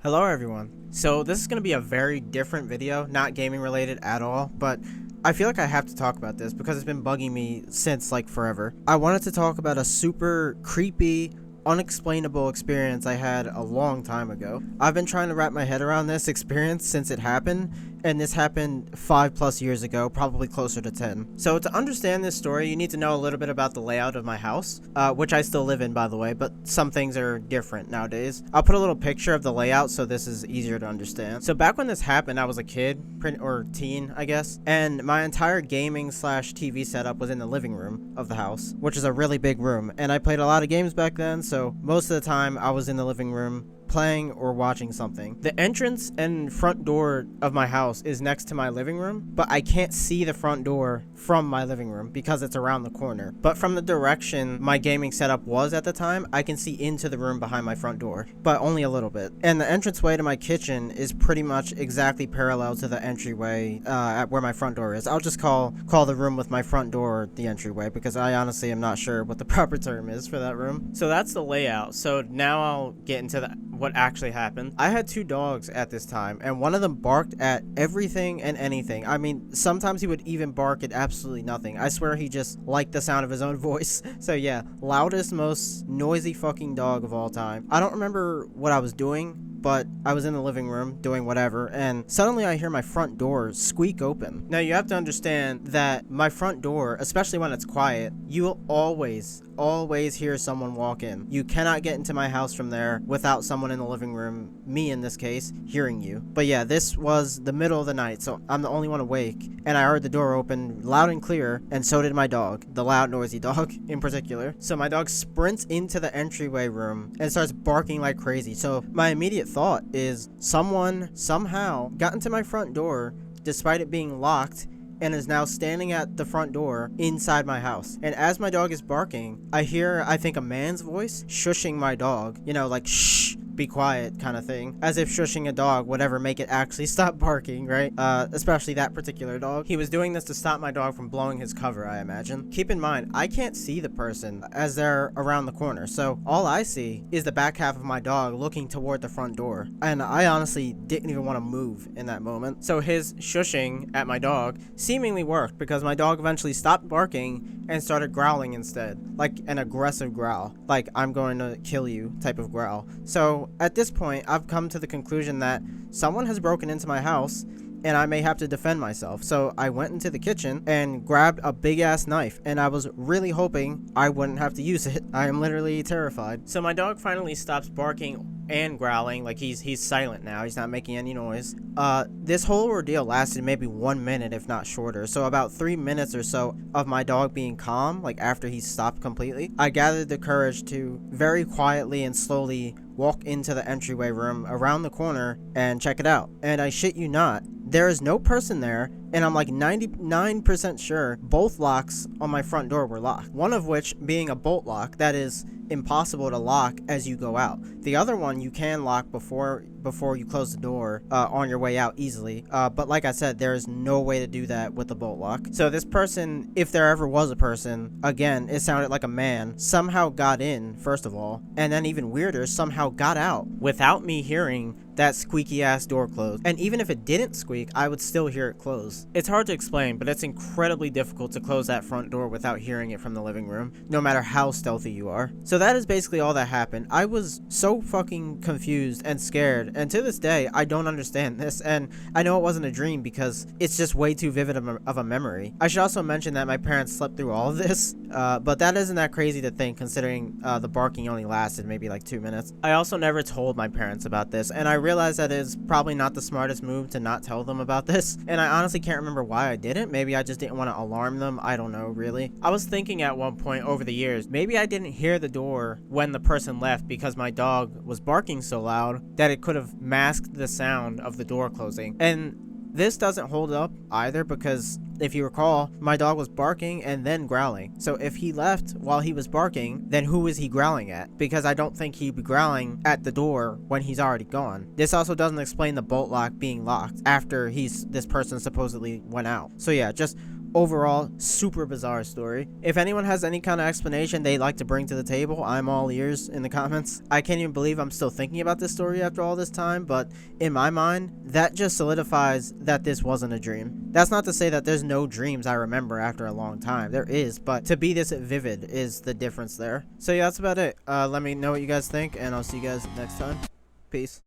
Hello everyone. So this is going to be a very different video, not gaming related at all, but I feel like I have to talk about this because it's been bugging me since like forever. I wanted to talk about a super creepy, unexplainable experience I had a long time ago. I've been trying to wrap my head around this experience since it happened, and this happened 5+ years ago, probably closer to 10. So to understand this story, you need to know a little bit about the layout of my house, which I still live in, by the way, but some things are different nowadays. I'll put a little picture of the layout so this is easier to understand. So back when this happened, I was a kid, or teen, I guess, and my entire gaming slash TV setup was in the living room of the house, which is a really big room, and I played a lot of games back then, so most of the time I was in the living room playing or watching something. The entrance and front door of my house is next to my living room, but I can't see the front door from my living room because it's around the corner. But from the direction my gaming setup was at the time, I can see into the room behind my front door, but only a little bit. And the entranceway to my kitchen is pretty much exactly parallel to the entryway at where my front door is. I'll just call the room with my front door the entryway because I honestly am not sure what the proper term is for that room. So that's the layout. So now I'll get into what actually happened. I had 2 dogs at this time, and one of them barked at everything and anything. I mean, sometimes he would even bark at absolutely nothing. I swear he just liked the sound of his own voice. So yeah, loudest, most noisy fucking dog of all time. I don't remember what I was doing, but I was in the living room doing whatever, and suddenly I hear my front door squeak open. Now you have to understand that my front door, especially when it's quiet, you will always hear someone walk in. You cannot get into my house from there without someone in the living room, me in this case, hearing you. But yeah, this was the middle of the night, so I'm the only one awake, and I heard the door open loud and clear, and so did my dog, the loud, noisy dog in particular. So my dog sprints into the entryway room and starts barking like crazy. So my immediate thought is someone somehow got into my front door despite it being locked and is now standing at the front door inside my house. And as my dog is barking, I hear, I think, a man's voice shushing my dog, you know, like shh, be quiet kind of thing, as if shushing a dog would ever make it actually stop barking, right? Especially that particular dog. He was doing this to stop my dog from blowing his cover, I imagine. Keep in mind, I can't see the person as they're around the corner, so all I see is the back half of my dog looking toward the front door, and I honestly didn't even want to move in that moment. So his shushing at my dog seemingly worked because my dog eventually stopped barking and started growling instead, like an aggressive growl, like I'm going to kill you type of growl. So at this point, I've come to the conclusion that someone has broken into my house and I may have to defend myself. So I went into the kitchen and grabbed a big ass knife, and I was really hoping I wouldn't have to use it. I am literally terrified. So my dog finally stops barking and growling, like he's silent now. He's not making any noise. This whole ordeal lasted maybe 1 minute, if not shorter. So about 3 minutes or so of my dog being calm, like after he stopped completely, I gathered the courage to very quietly and slowly walk into the entryway room around the corner and check it out. And I shit you not, there is no person there, and I'm like 99% sure both locks on my front door were locked. One of which being a bolt lock that is impossible to lock as you go out. The other one you can lock before you close the door on your way out easily. But like I said, there is no way to do that with the bolt lock. So this person, if there ever was a person, again, it sounded like a man, somehow got in, first of all, and then even weirder, somehow got out without me hearing that squeaky ass door closed. And even if it didn't squeak, I would still hear it close. It's hard to explain, but it's incredibly difficult to close that front door without hearing it from the living room, no matter how stealthy you are. So that is basically all that happened. I was so fucking confused and scared, and to this day, I don't understand this, and I know it wasn't a dream because it's just way too vivid of a memory. I should also mention that my parents slept through all of this, but that isn't that crazy to think considering the barking only lasted maybe like 2 minutes. I also never told my parents about this, and I realize that is probably not the smartest move to not tell them about this, and I honestly can't remember why I didn't. Maybe I just didn't want to alarm them. I don't know, really. I was thinking at one point over the years, maybe I didn't hear the door when the person left because my dog was barking so loud that it could have masked the sound of the door closing. And this doesn't hold up either because if you recall, my dog was barking and then growling. So if he left while he was barking, then who is he growling at? Because I don't think he'd be growling at the door when he's already gone. This also doesn't explain the bolt lock being locked after this person supposedly went out. So yeah, just overall, super bizarre story. If anyone has any kind of explanation they'd like to bring to the table, I'm all ears in the comments. I can't even believe I'm still thinking about this story after all this time, but in my mind, that just solidifies that this wasn't a dream. That's not to say that there's no dreams I remember after a long time. There is, but to be this vivid is the difference there. So yeah, that's about it. Let me know what you guys think, and I'll see you guys next time. Peace.